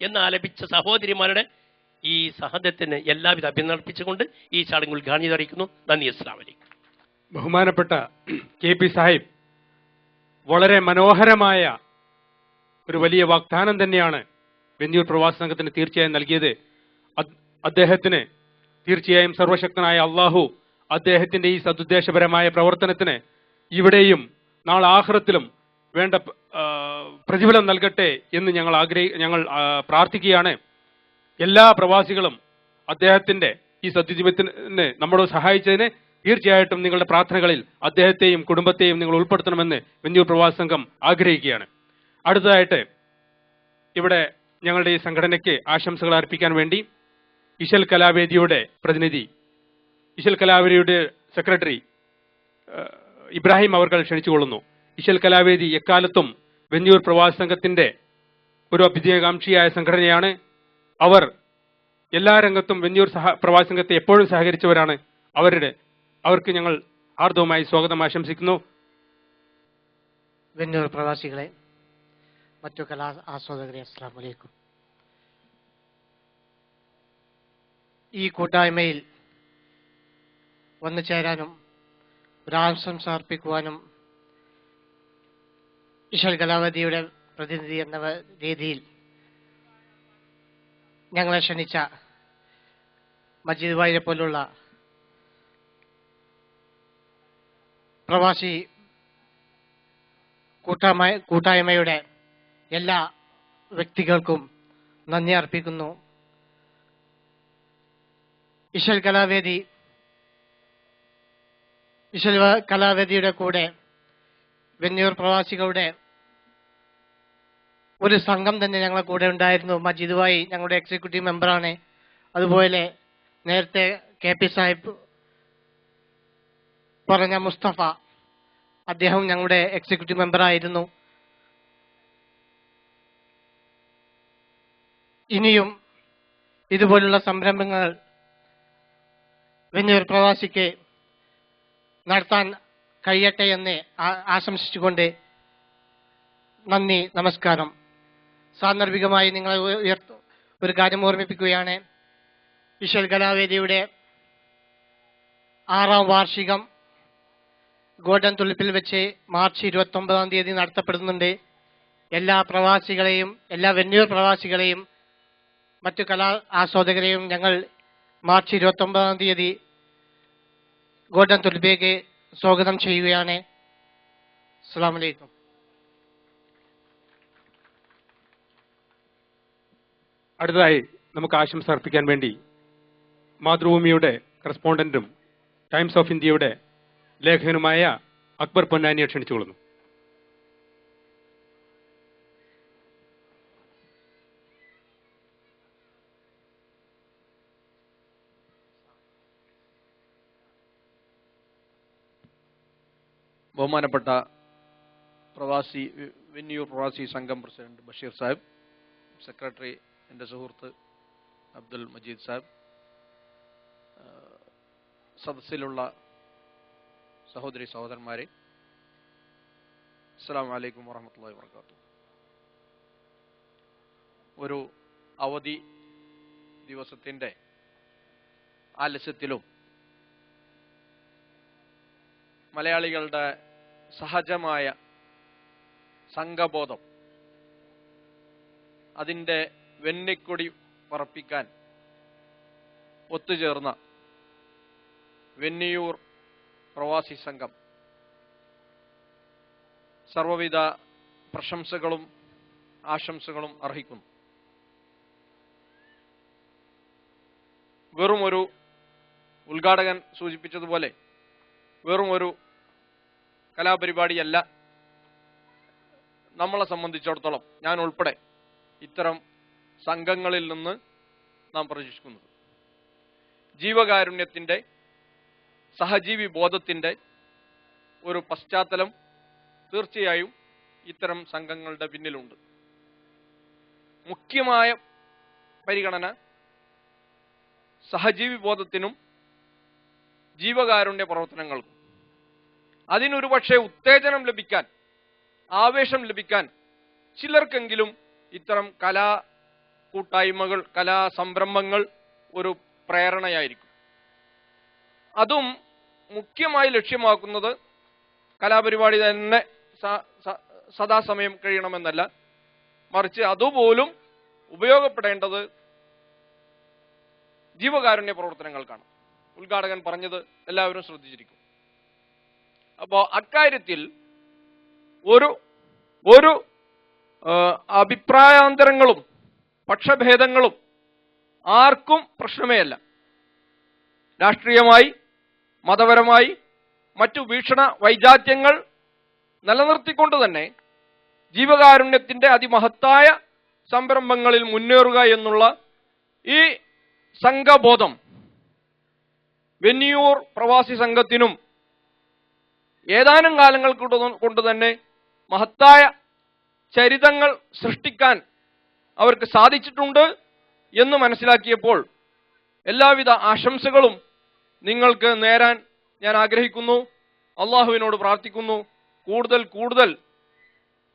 എന്ന് ആലപിച്ച സഹോദരിമാരുടെ ഈ സഹദത്തിന് എല്ലാവിധ അഭിനന്ദിച്ചുകൊണ്ട് ഈ ചടങ്ങ് ഉദ്ഘാടനം അറിയിക്കുന്നു. നന്ദി. അസ്സലാമു അലൈക്കും. ബഹുമാനപ്പെട്ട KP സാഹിബ് വളരെ മനോഹരമായ ഒരു വലിയ വാഗ്ദാനം തന്നെയാണ് വെന്നിയൂർ പ്രവാസി സംഘത്തിന് തീർച്ചയായും നൽകിയത്. അദ്ദേഹത്തിന് തീർച്ചയായും സർവശക്തനായ അള്ളാഹു അദ്ദേഹത്തിന്റെ ഈ സദുദ്ദേശപരമായ പ്രവർത്തനത്തിന് ഇവിടെയും നാളെ ആഖിറത്തിലും വേണ്ട പ്രതിഫലം നൽകട്ടെ എന്ന് ഞങ്ങൾ പ്രാർത്ഥിക്കുകയാണ്. എല്ലാ പ്രവാസികളും അദ്ദേഹത്തിന്റെ ഈ സദ്ജീവിതത്തിന് നമ്മളോട് സഹായിച്ചതിന് തീർച്ചയായിട്ടും നിങ്ങളുടെ പ്രാർത്ഥനകളിൽ അദ്ദേഹത്തെയും കുടുംബത്തെയും നിങ്ങൾ ഉൾപ്പെടുത്തണമെന്ന് വെന്നിയൂർ പ്രവാസി സംഘം ആഗ്രഹിക്കുകയാണ്. അടുത്തതായിട്ട് ഇവിടെ ഞങ്ങളുടെ ഈ സംഘടനയ്ക്ക് ആശംസകൾ അർപ്പിക്കാൻ വേണ്ടി ഇശൽ കലാവേദിയുടെ പ്രതിനിധി, ഇശൽ കലാവേദിയുടെ സെക്രട്ടറി ഇബ്രാഹിം അവർ ക്ഷണിച്ചുകൊള്ളുന്നു. ഇശൽ കലാവേദി എക്കാലത്തും വെന്നിയൂർ പ്രവാസി സംഘത്തിന്റെ ഒരു അഭ്യുദയകാംക്ഷിയായ സംഘടനയാണ്. അവർ എല്ലാ രംഗത്തും വെന്നിയൂർ പ്രവാസി സംഘത്തെ എപ്പോഴും സഹകരിച്ചവരാണ്. അവർക്ക് ഞങ്ങൾ ഹാർദവമായി സ്വാഗതം ആശംസിക്കുന്നു. വെന്നിയൂർ പ്രവാസികളെ, മറ്റു കലാ ആസ്വാദകരെ, അസ്സലാമു അലൈക്കും. ഈ കൂട്ടായ്മയിൽ വന്നു ചേരാനും ഒരാശംസ അർപ്പിക്കുവാനും ഇശൽ കലാവതിയുടെ പ്രതിനിധി എന്ന രീതിയിൽ ഞങ്ങളെ ക്ഷണിച്ച മജീദ് ഭായിയെ പോലുള്ള പ്രവാസി കൂട്ടായ്മയുടെ എല്ലാ വ്യക്തികൾക്കും നന്ദി അർപ്പിക്കുന്നു. ഇശൽ കലാവേദിയുടെ കൂടെ വെന്നിയൂർ പ്രവാസികളുടെ ഒരു സംഘം തന്നെ ഞങ്ങളുടെ കൂടെ ഉണ്ടായിരുന്നു. മജീദ് ഭായി ഞങ്ങളുടെ എക്സിക്യൂട്ടീവ് മെമ്പറാണ്. അതുപോലെ നേരത്തെ KP സാഹിബ് പറഞ്ഞ മുസ്തഫ, അദ്ദേഹം ഞങ്ങളുടെ എക്സിക്യൂട്ടീവ് മെമ്പറായിരുന്നു. ഇനിയും ഇതുപോലുള്ള സംരംഭങ്ങൾ വെന്നിയൂർ പ്രവാസിക്ക് നടത്താൻ കഴിയട്ടെ എന്ന് ആശംസിച്ചുകൊണ്ട് നന്ദി, നമസ്കാരം. സാന്ദർഭികമായി നിങ്ങളെ ഒരു കാര്യം ഓർമ്മിപ്പിക്കുകയാണ്. ഇശൽ കലാവേദിയുടെ 6ാം വാർഷികം ഗോൾഡൻ തുളിപ്പിൽ വെച്ച് മാർച്ച് 29-ാം തീയതി നടത്തപ്പെടുന്നുണ്ട്. എല്ലാ പ്രവാസികളെയും, എല്ലാ വെന്നിയൂർ പ്രവാസികളെയും മറ്റു കലാ ആസ്വാദകരെയും ഞങ്ങൾ മാർച്ച് 29-ാം തീയതി ഗോൾഡൻ തുളിപ്പിലേക്ക് സ്വാഗതം ചെയ്യുകയാണ്. അസ്സലാമു അലൈക്കും. അടുത്തതായി നമുക്ക് ആശംസ അർപ്പിക്കാൻ വേണ്ടി മാതൃഭൂമിയുടെ കറസ്പോണ്ടന്റും ടൈംസ് ഓഫ് ഇന്ത്യയുടെ ലേഖകനുമായ അക്ബർ പൊന്നാനിയെ ക്ഷണിച്ചുകൊള്ളുന്നു. ബഹുമാനപ്പെട്ട വെന്നിയൂർ പ്രവാസി സംഘം പ്രസിഡന്റ് ബഷീർ സാഹിബ്, സെക്രട്ടറി എൻ്റെ സുഹൃത്ത് അബ്ദുൽ മജീദ് സാഹിബ്, സദസ്സിലുള്ള സഹോദരി സഹോദരന്മാരെ, അസ്സലാമു അലൈക്കും വറഹ്മത്തുള്ളാഹി വബറകാതുഹു. ഒരു അവധി ദിവസത്തിൻ്റെ ആലസ്യത്തിലും മലയാളികളുടെ സഹജമായ സംഘബോധം അതിൻ്റെ വെന്നിക്കൊടി പറപ്പിക്കാൻ ഒത്തുചേർന്ന വെന്നിയൂർ പ്രവാസി സംഘം സർവവിധ പ്രശംസകളും ആശംസകളും അർഹിക്കുന്നു. വെറുമൊരു ഉദ്ഘാടകൻ സൂചിപ്പിച്ചതുപോലെ വെറുമൊരു കലാപരിപാടിയല്ല നമ്മളെ സംബന്ധിച്ചിടത്തോളം, ഞാൻ ഉൾപ്പെടെ ഇത്തരം സംഘങ്ങളിൽ നിന്ന് നാം പ്രതീക്ഷിക്കുന്നത്. ജീവകാരുണ്യത്തിൻ്റെ, സഹജീവി ബോധത്തിൻ്റെ ഒരു പശ്ചാത്തലം തീർച്ചയായും ഇത്തരം സംഘങ്ങളുടെ പിന്നിലുണ്ട്. മുഖ്യമായ പരിഗണന സഹജീവി ബോധത്തിനും ജീവകാരുണ്യ പ്രവർത്തനങ്ങൾക്കും. അതിനൊരു പക്ഷേ ഉത്തേജനം ലഭിക്കാൻ, ആവേശം ലഭിക്കാൻ ചിലർക്കെങ്കിലും ഇത്തരം കലാ കൂട്ടായ്മകൾ, കലാസംരംഭങ്ങൾ ഒരു പ്രേരണയായിരിക്കും. അതും മുഖ്യമായി ലക്ഷ്യമാക്കുന്നത് കലാപരിപാടി തന്നെ സദാസമയം കഴിയണമെന്നല്ല, മറിച്ച് അതുപോലും ഉപയോഗപ്പെടേണ്ടത് ജീവകാരുണ്യ പ്രവർത്തനങ്ങൾക്കാണ്. ഉദ്ഘാടകൻ പറഞ്ഞത് എല്ലാവരും ശ്രദ്ധിച്ചിരിക്കും. അപ്പോൾ അക്കാര്യത്തിൽ ഒരു അഭിപ്രായാന്തരങ്ങളും പക്ഷഭേദങ്ങളും ആർക്കും പ്രശ്നമേ അല്ല. രാഷ്ട്രീയമായി, മതപരമായി മറ്റു വീക്ഷണ വൈജാത്യങ്ങൾ നിലനിർത്തിക്കൊണ്ട് തന്നെ ജീവകാരുണ്യത്തിന്റെ അതിമഹത്തായ സംരംഭങ്ങളിൽ മുന്നേറുക എന്നുള്ള ഈ സംഘബോധം വെന്നിയൂർ പ്രവാസി സംഘത്തിനും ഏതാനും കാലങ്ങൾ കൊണ്ട് തന്നെ മഹത്തായ ചരിതങ്ങൾ സൃഷ്ടിക്കാൻ അവർക്ക് സാധിച്ചിട്ടുണ്ട് എന്ന് മനസ്സിലാക്കിയപ്പോൾ എല്ലാവിധ ആശംസകളും നിങ്ങൾക്ക് നേരാൻ ഞാൻ ആഗ്രഹിക്കുന്നു. അള്ളാഹുവിനോട് പ്രാർത്ഥിക്കുന്നു, കൂടുതൽ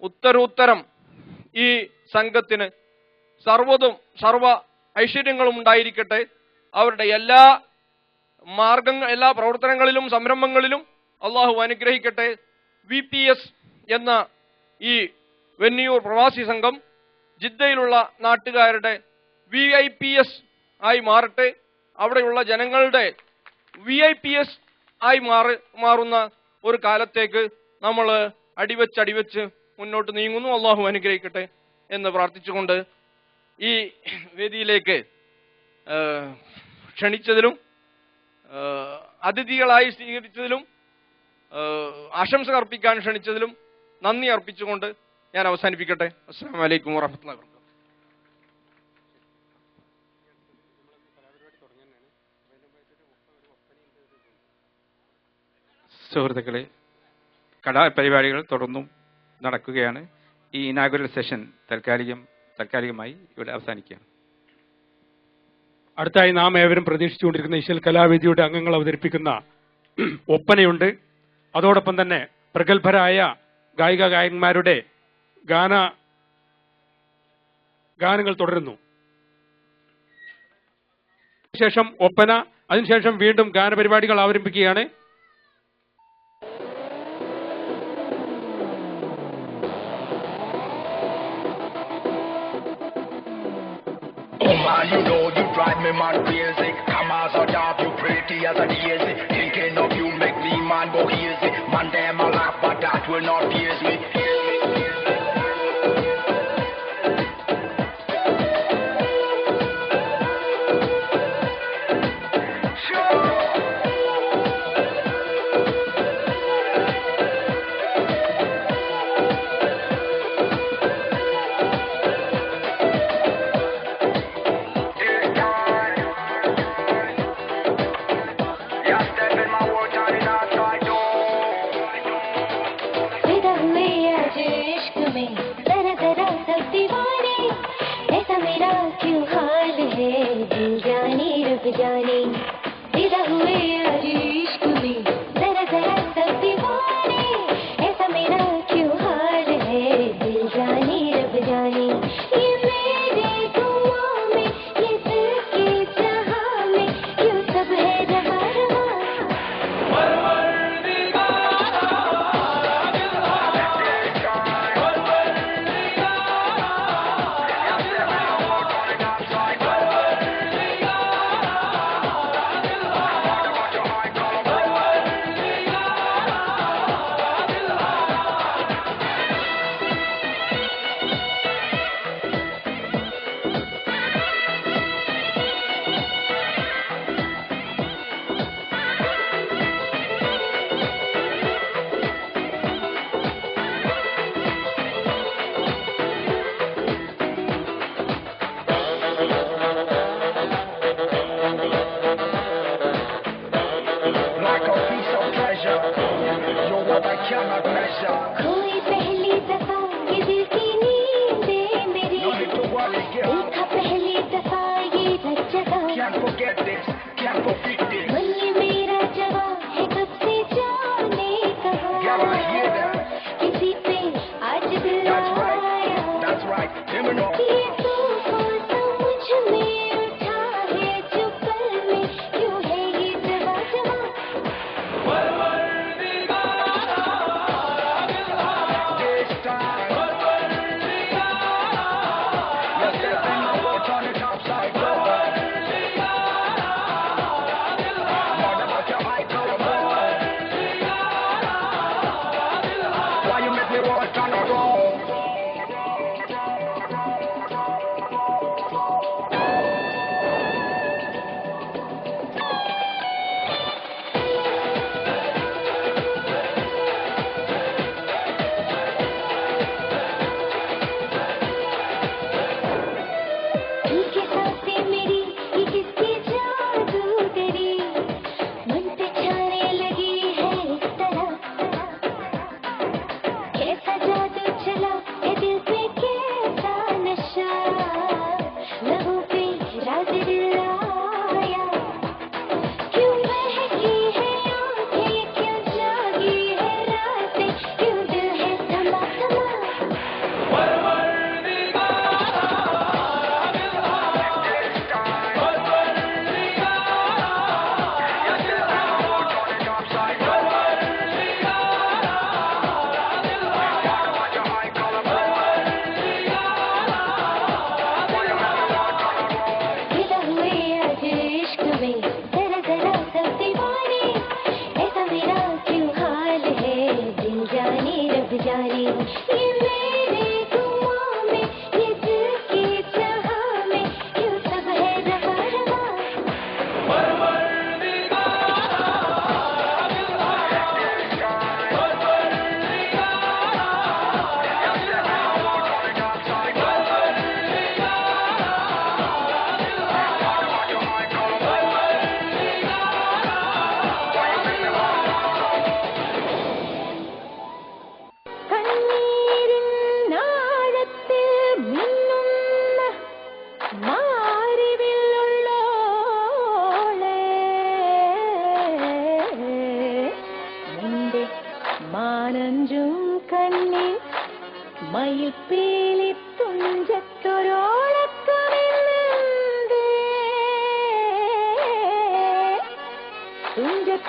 ഉത്തരോത്തരം ഈ സംഘത്തിന് സർവ ഐശ്വര്യങ്ങളും ഉണ്ടായിരിക്കട്ടെ. അവരുടെ എല്ലാ പ്രവർത്തനങ്ങളിലും സംരംഭങ്ങളിലും അള്ളാഹു അനുഗ്രഹിക്കട്ടെ. VPS എന്ന ഈ വെന്നിയൂർ പ്രവാസി സംഘം ജിദ്ദയിലുള്ള നാട്ടുകാരുടെ VIPS ആയി മാറട്ടെ. അവിടെയുള്ള ജനങ്ങളുടെ VIPS ആയി മാറുന്ന ഒരു കാലത്തേക്ക് നമ്മൾ അടിവെച്ച് മുന്നോട്ട് നീങ്ങുന്നു. അള്ളാഹു അനുഗ്രഹിക്കട്ടെ എന്ന് പ്രാർത്ഥിച്ചുകൊണ്ട് ഈ വേദിയിലേക്ക് ക്ഷണിച്ചതിലും അതിഥികളായി സ്വീകരിച്ചതിലും ആശംസ അർപ്പിക്കാൻ ക്ഷണിച്ചതിലും നന്ദി അർപ്പിച്ചുകൊണ്ട് ഞാൻ അവസാനിപ്പിക്കട്ടെ. അസ്സലാമു അലൈക്കും വറഹ്മത്തുള്ളാഹി വബറകാതുഹു. സുഹൃത്തുക്കളെ, കലാപരിപാടികൾ തുടർന്നും നടക്കുകയാണ്. ഈ ഇനാഗുറൽ സെഷൻ താൽക്കാലികമായി ഇവിടെ അവസാനിക്കുകയാണ്. അടുത്തായി നാം ഏവരും പ്രതീക്ഷിച്ചുകൊണ്ടിരിക്കുന്ന ഇശൽ കലാവേദിയുടെ അംഗങ്ങൾ അവതരിപ്പിക്കുന്ന ഒപ്പനയുണ്ട്. അതോടൊപ്പം തന്നെ പ്രഗത്ഭരായ ഗായകന്മാരുടെ ഗാനങ്ങൾ തുടരുന്നു. ശേഷം ഒപ്പന, അതിനുശേഷം വീണ്ടും ഗാനപരിപാടികൾ ആരംഭിക്കുകയാണ്. Oh man, you know you drive me man crazy. Come as a dog, you pretty as a daisy. Thinking of you make me man go easy. Man them a laugh, but that will not pierce me. Vida huía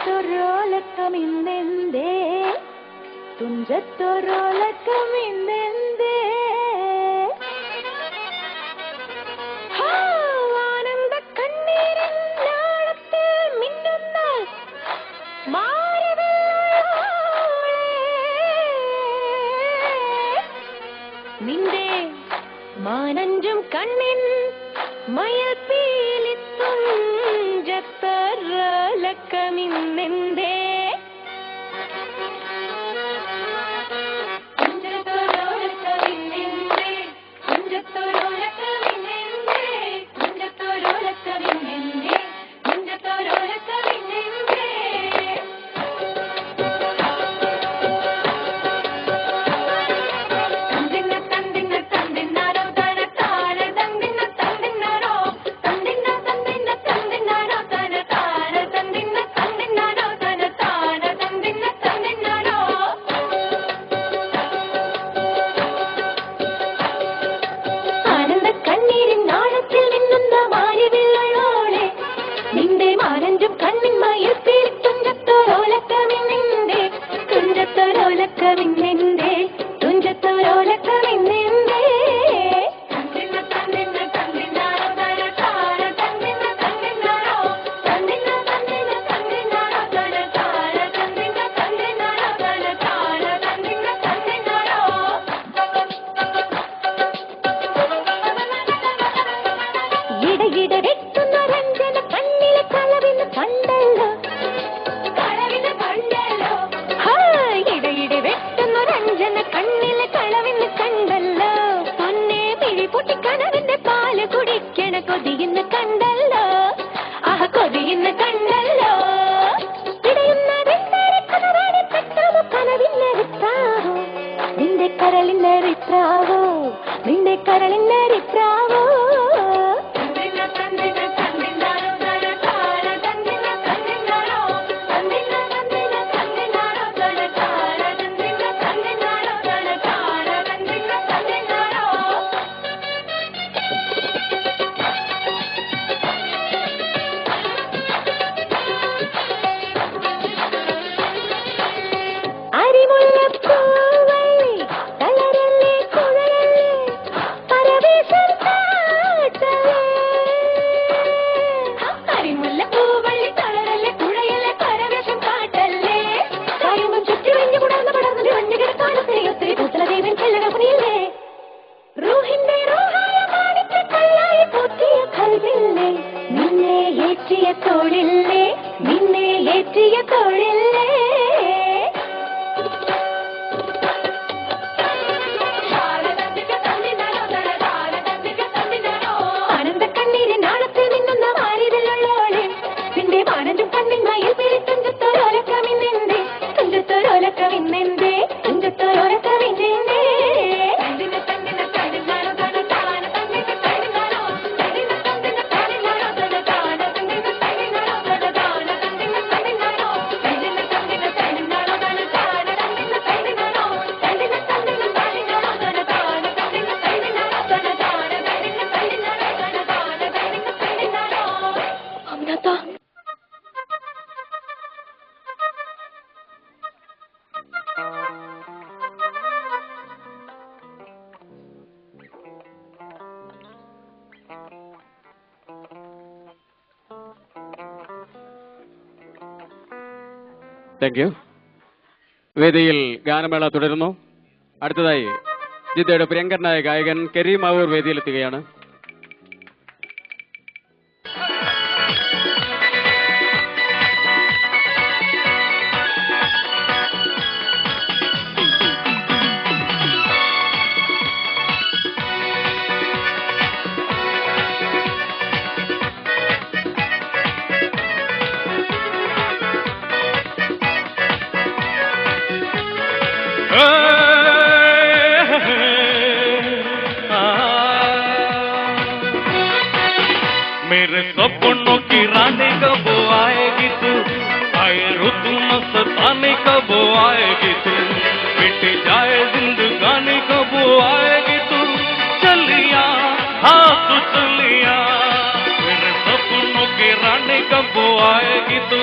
തുഞ്ചത്തൊരോലക്കമിന്നെന്തേ തുഞ്ചത്തൊരോലക്കമിന്നെന്തേ ആനന്ദ കണ്ണീരിൻ നാളത്തിൽ മിന്നുന്ന നിന്റെ മാനഞ്ചും കണ്ണിൻ മയൽ പീലിത്തുഞ്ചത്തൊരോലക്കമിന്നെന്തേ thank you. വേദിയിൽ ഗാനമേള തുടരുന്നു. അടുത്തതായി ജിദ്ദയുടെ പ്രിയങ്കരനായ ഗായകൻ കരീം മാവൂർ വേദിയിലെത്തുകയാണ്. मेरे सपनों की रानी कब आएगी तू, आए रुतु मस्तानी कब आएगी तू, मिट जाए जिंदगानी कब आएगी तू, चलिया हाँ तू चलिया। मेरे सपनों की रानी कब आएगी तू,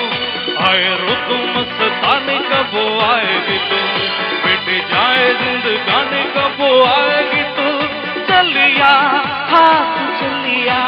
आए रुत मस्तानी कब आएगी तू, मिट जाए जिंदगानी कब आएगी तू, चलिया हाथ चलिया।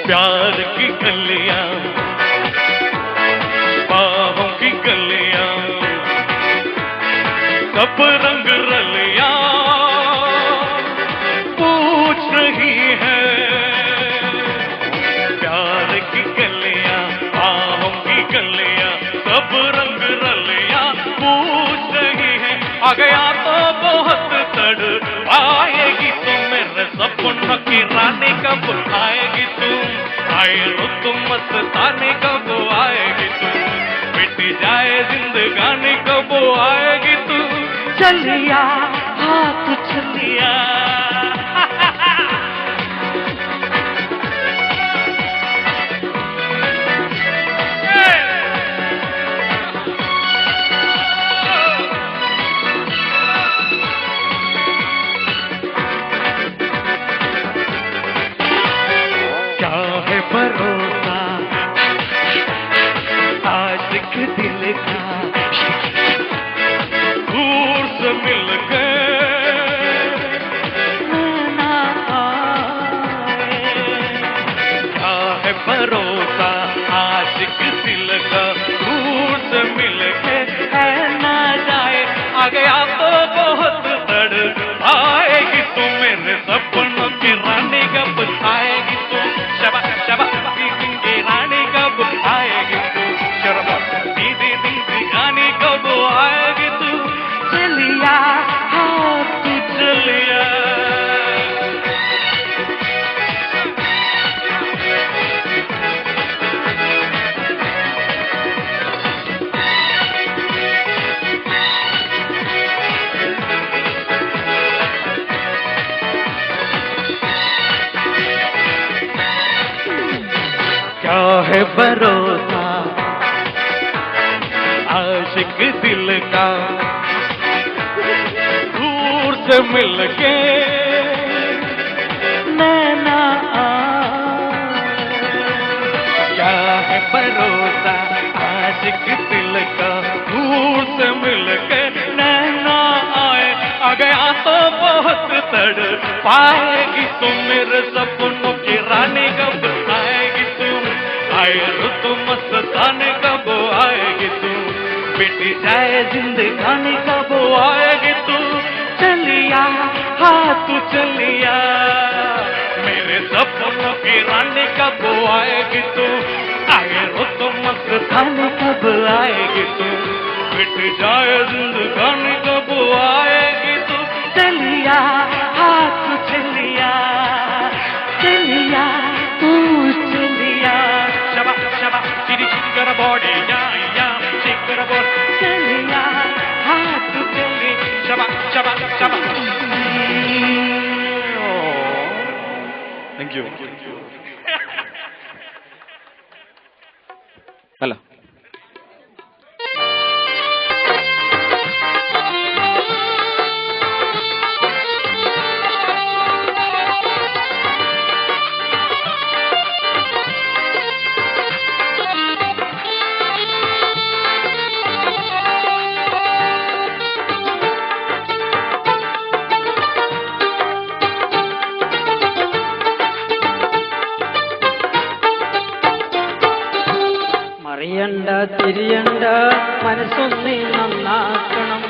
प्यार की गलियां, बाहों की गलियां, कब रंग रलियां पूछ रही है। प्यार की गलियां, बाहों की गलियां, कब रंग रलियां पूछ रही है। आ गया तो बहुत तड़ आएगी तू, मेरे सपनों की रानी कब आएगी तू, आए रुत मस्तानी कब आएगी तू, मिट जाए जिंदगानी कब आएगी तू, चलिया हाथ चलिया। भरोसा आशिक दिल का, दूर से मिल गए ना आए। क्या है भरोसा आशिक दिल का, दूर से मिल के है ना जाए। आ गया तो बहुत तड़ आएगी तू, मेरे सपनों की रानी कब आएगी तू, शबा शबा दीदी रानी कब आएगी तू, शबा दीदी दीदी रानी कब आएगी तू, चलिया हाँ तू चलिया। क्या है भरोसा आशिक दिल का, दूर से मिल के नैना आए। क्या है भरोसा आशिक दिल का, दूर से मिल के नैना आए। आ गया तो बहुत तड़ पाएगी तू, मेरे सपनों की रानी कब आएगी तू, आए रुत मस्तानी कब आएगी तू, मिट जाए जिंदगानी कब आएगी तू, चलिया हाँ तू चलिया। मेरे सपनों की रानी कब आएगी तू, आए रुत मस्तानी कब आएगी तू, मिट जाए जिंदगानी कब आएगी तू, चलिया हाँ तू चलिया, चलिया तू चलिया। शबा शबा चिरी चिकर बॉडी या चिकर बॉडी, चलिया हाँ तू चली, शबा शबा शबा। Thank you. हेलो അറിയണ്ട തിരിയണ്ട മനസ്സൊന്നി നന്നാക്കണം,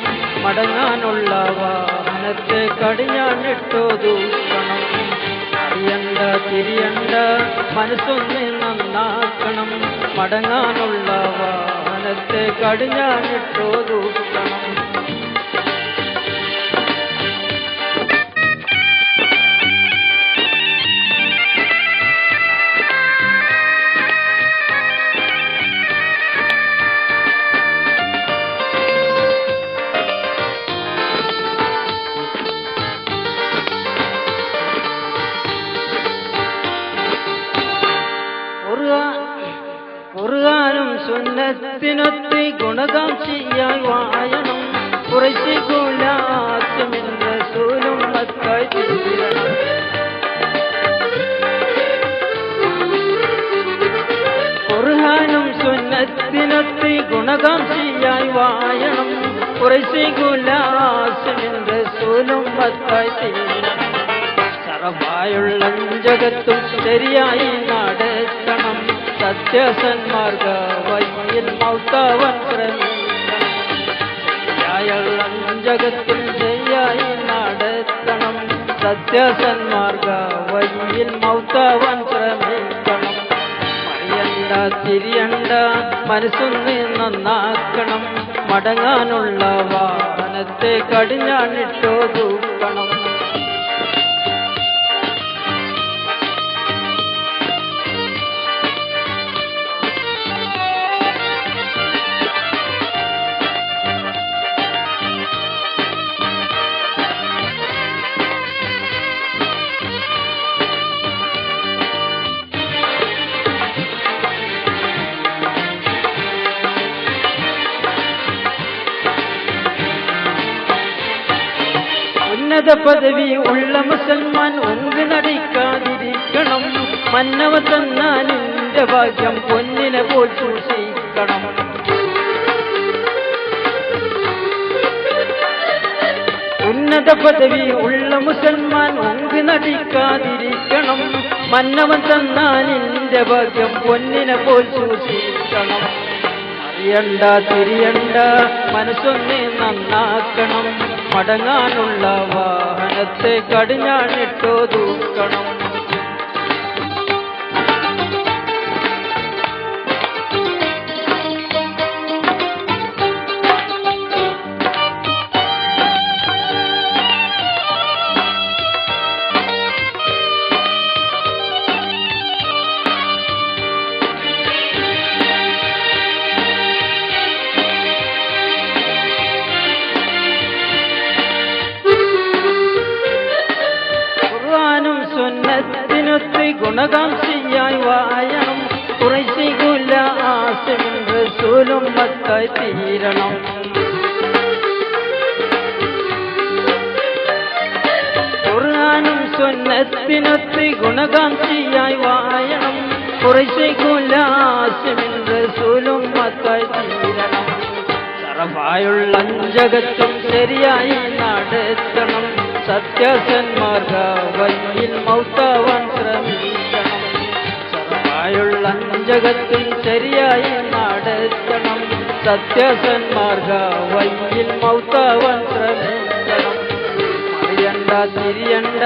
മടങ്ങാനുള്ള വാഹനത്തെ കടിഞ്ഞാണിട്ടോ ദൂക്കണം. അറിയണ്ട തിരിയണ്ട മനസ്സൊന്നി നന്നാക്കണം, മടങ്ങാനുള്ള വാഹനത്തെ കടിഞ്ഞാണിട്ടോ ദൂക്കണം. സുന്നത്തിനൊത്തി ഗുണകാംക്ഷിയായി വായണം കുറശികുലാസ്യമിൻ റസൂലും മത്തായി തീരണം. ഖുർആനും സുന്നത്തിനൊത്തി ഗുണകാംക്ഷിയായി വായണം കുറശികുലാസ്യമിൻ റസൂലും മത്തായി തീരണം. സറവായുള്ള ജഗത്തും ശരിയായി നടത്തണം സത്യസന്മാർഗ വഴിയിൽ മൗത്താവൻ ശ്രമിക്കണം. ശരിയായുള്ള ജഗത്തും ശരിയായി നടത്തണം സത്യസന്മാർഗ വഴിയിൽ മൗത്താവൻ ശ്രമിക്കണം. മറിയണ്ട തിരിയണ്ട മനസ്സൊന്ന് നന്നാക്കണം മടങ്ങാനുള്ള വാഹനത്തെ കടിഞ്ഞാണിട്ടൊതുക്കണം. ഉന്നത പദവി ഉള്ള മുസൽമാൻ ഒങ്ക് നടിക്കാതിരിക്കണം. മന്നവ തന്നാൽ നിന്റെ ഭാഗ്യം പൊന്നിനെ പോൽ സൂക്ഷിക്കണം. ഉന്നത പദവി ഉള്ള മുസൽമാൻ ഒങ്ക് നടിക്കാതിരിക്കണം. മന്നവൻ തന്നാൽ നിന്റെ ഭാഗ്യം പൊന്നിനെ പോൽ സൂക്ഷിക്കണം. അറിയണ്ട തിരിയണ്ട മനസ്സൊന്ന് നന്നാക്കണം മടങ്ങാനുള്ള വാഹനത്തെ കടിഞ്ഞാണിട്ടൊതുക്കണം. സുന്നത്തിനൊത്ത് ഗുണകാംക്ഷിയായി വായണം കുറശികുലാസ്യമിൻ റസൂലും മത്തായി തീരണം. ഖുർആനും സുന്നത്തിനൊത്ത് ഗുണകാംക്ഷിയായി വായണം കുറശികുലാസ്യമിൻ റസൂലും മത്തായി തീരണം. സറവായുള്ള ജഗത്തും ശരിയായി നടത്തണം സത്യസന്മാർഗ വഴിയിൽ മൗത്താവാൻ ശ്രമിക്കണം. സറവായുള്ള ജഗത്തും ശരിയായി നടത്തണം സത്യസന്മാർഗ വഴിയിൽ മൗത്താവാൻ ശ്രമിക്കണം. അറിയണ്ട തിരിയണ്ട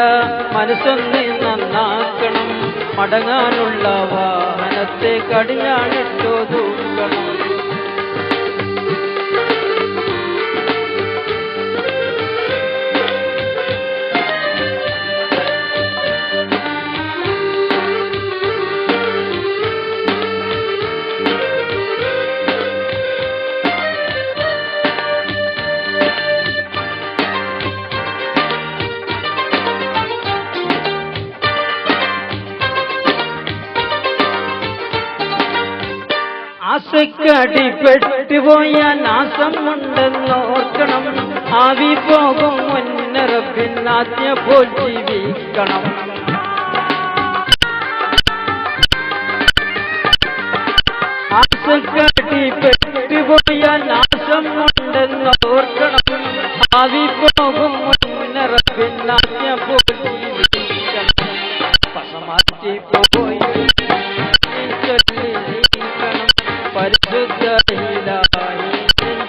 മനസ്സൊന്ന് നന്നാക്കണം മടങ്ങാനുള്ള വാഹനത്തെ കടിഞ്ഞാണിട്ടൊതുക്കണം. ആസക്കടിപ്പെട്ടുപോയ നാശമുണ്ടെന്നോർക്കണം. ആവി പോകും മുന്നറപ്പിന്നാജ്ഞ പോൽ ജീവിക്കണം. ആസക്കടിപ്പെട്ടുപോയ നാശമുണ്ടെന്നോർക്കണം. ആവി പോകും മുന്നറപ്പിന്നാജ്ഞ പോൽ ജീവിക്കണം. പസമാറ്റി പോയി പരിശുദ്ധ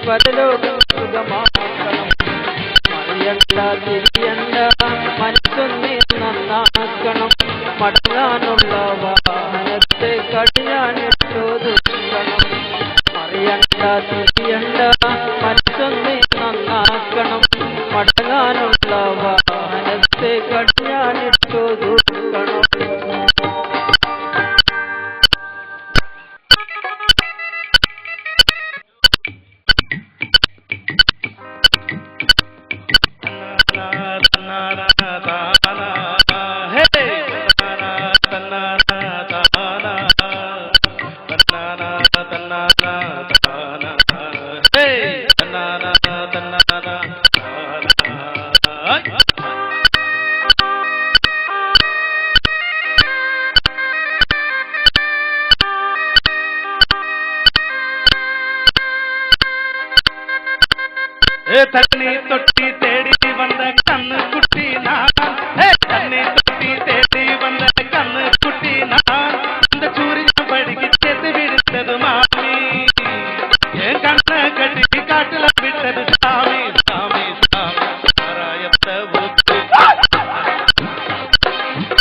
പരലോകം സുഖമാക്കണം. അറിയണ്ട തിരിയണ്ട മനസ്സൊന്ന് നന്നാക്കണം മടങ്ങാനുള്ള വാഹനത്തെ കടിഞ്ഞാണിട്ടൊതുക്കണം. അറിയണ്ട തിരിയണ്ട മനസ്സൊന്ന് നന്നാക്കണം മടങ്ങാനുള്ള വാഹനത്തെ കടിഞ്ഞാണിട്ടൊതുക്കണം. Hey! தண்ணி தொட்டி தேடி வந்த கண்ணு குட்டி நான் தண்ணி தொட்டி தேடி வந்த கண்ணு குட்டி நான் இந்த சூரியன் படிக்கு சேர்த்து விடுத்தது மாமி என் கண்ணை கட்டி காட்டுல விட்டது சாமி சாமி சாமி சாராயத்தை ஊத்து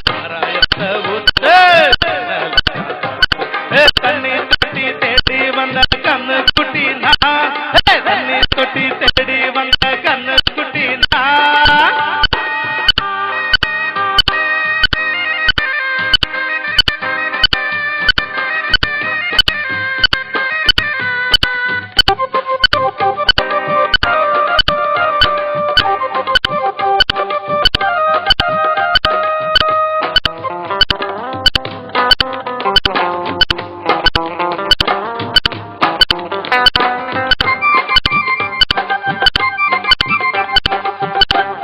சாராயத்தை ஊத்து தண்ணி தொட்டி தேடி வந்த கண்ணு குட்டி நான் தண்ணி தொட்டி தேடி வந்த கண்ணு குட்டி நான்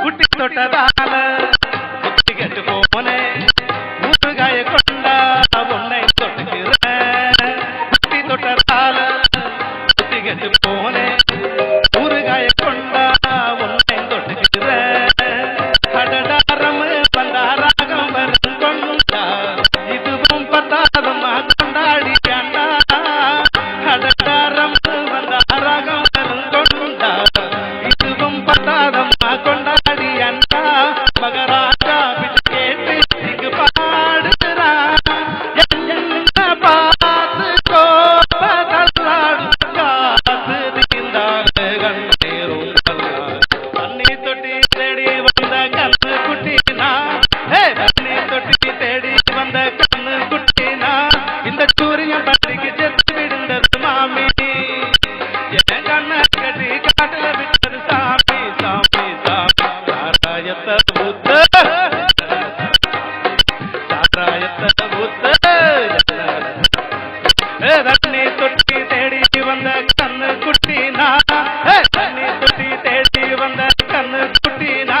குட்டி தொட்டதால குத்தி கட்டு போனே ஊறுகாய கொண்டா உன்னை தொட்டுக்கிறேன் குட்டி தொட்டதால குத்தி கட்டு போனே ஊறுகாய கொண்டா உன்னை தொட்டுக்கிறேன் கடடாரம் பந்தாராகம் வரும் கொண்டா இதுவும் பத்தாதமா கொண்டாடி கண்டா கடடாரம் பந்தாராகம் வரும் கொண்டா இதுவும் பத்தாதமா கொண்டாடி அண்ணா மகராஜா விட்டு கேட்டு இங்கு பாடுறா என்ன பார்த்து கோபதல்லாடும் காத்து தீர்ந்தாங்க கண்ணீரும் தண்ணி தொட்டி தேடி வந்த கண்ணு குட்டினா தண்ணி தொட்டி தேடி வந்த கண்ணு குட்டினா இந்த சூரியன் பண்டிகை செத்து விடுந்தது மாமி என் கண்ணை கட்டி காட்டுல விட்டது சாமி சாமி சாமி சாராயத்தை ஊத்து சாராயத்தை ஊத்து தண்ணி தொட்டி தேடி வந்த கண்ணு குட்டினா தண்ணி தொட்டி தேடி வந்த கண்ணு குட்டினா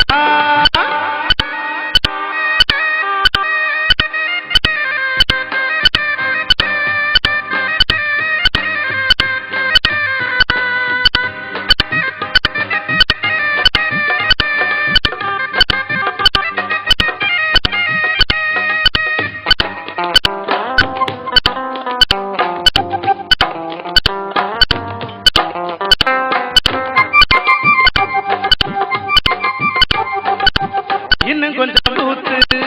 இன்னும் கொஞ்சம் ஊத்து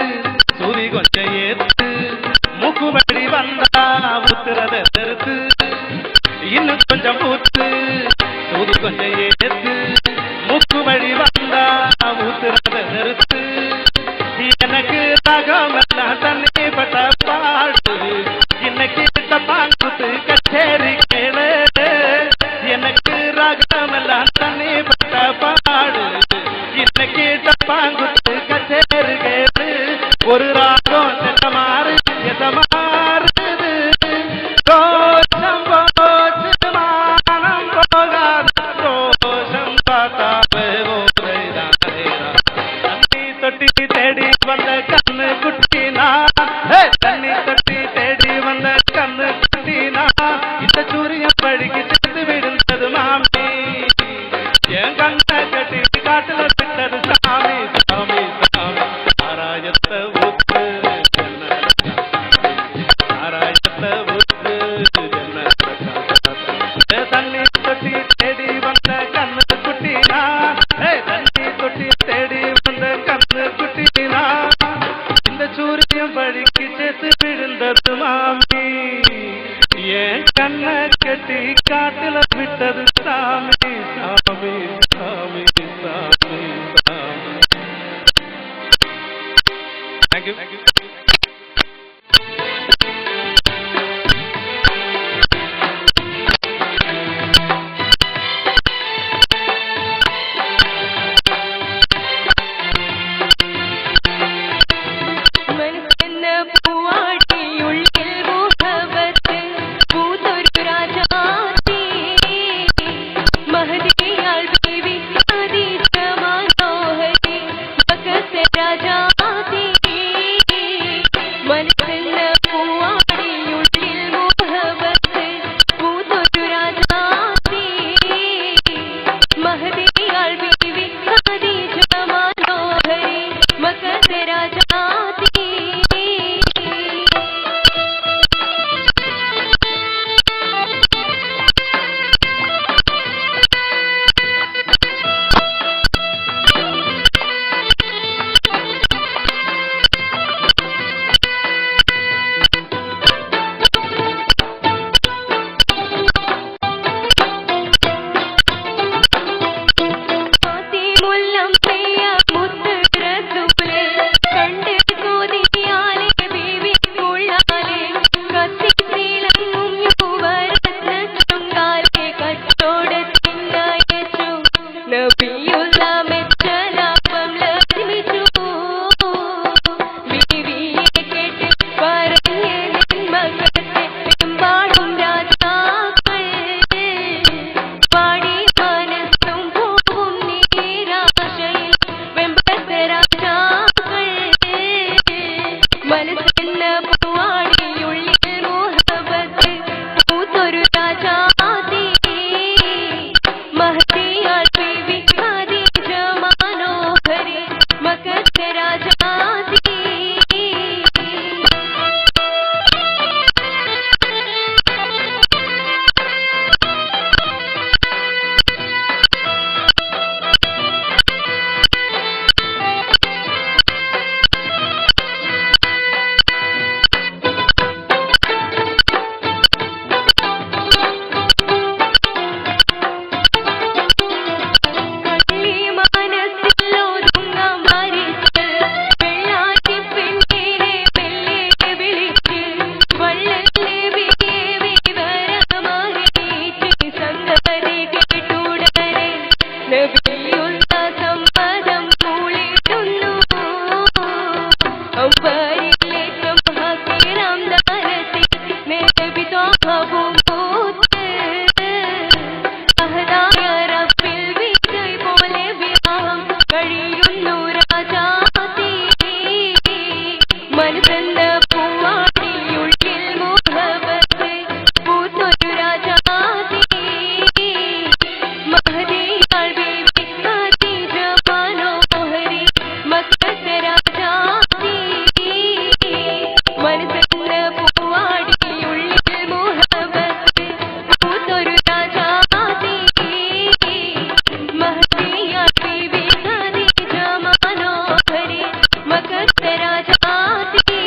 சூரி கொஞ்சம் ஏத்து மூக்கு வழி வந்தா ஊத்துறத நிறுத்து இன்னும் கொஞ்சம் ஊத்து சூரி கொஞ்சம் ஏத்து மூக்கு வழி வந்தா ஊத்துறத நிறுத்து எனக்கு ராகம் எல்லாம் தண்ணி பட்ட பாடு இன்னைக்கு பாங்குத்து கச்சேரி கேளு எனக்கு ராகம் எல்லாம் தண்ணி பட்ட பாடு இன்னைக்கு பாங்குத்து கச்சேரி கேளு ஒரு ராகம் செட்டமாறு எதமாறுது தோஷம் போச்சு மானம் போகாது தோஷம் பார்த்தாவே தண்ணி தொட்டி தேடி வந்த கண்ணு குட்டினா தண்ணி தொட்டி தேடி வந்த கண்ணு குட்டினா இந்த சூரியன் படிக்கு செத்து விடுந்தது மாமி என் கண்ணை கட்டி காட்டுல விட்டது சாமி சாமி சாமி சாராயத்தை ஊத்து சாராயத்தை ஊத்து தண்ணி தொட்டி தேடி வந்த கண்ணு குட்டினா தண்ணி தொட்டி தேடி வந்த கண்ணு குட்டினா இந்த சூரியன் படிக்கு செத்து விழுந்தது மாமி என் கண்ணை கட்டி காட்டுல விட்டது சாமி சாமி சாமி சாமி சாமி தேங்க்யூ മനസ്സെന്ന പൂവാട്ടിയുള്ളിൽ മുഹബത്ത് പൂത്തൊരു രാജാത്തി മഹദിയാൽ ബീവി ആദിത്യ മനോഹരി ഭഗത് രാജാത്തി അവ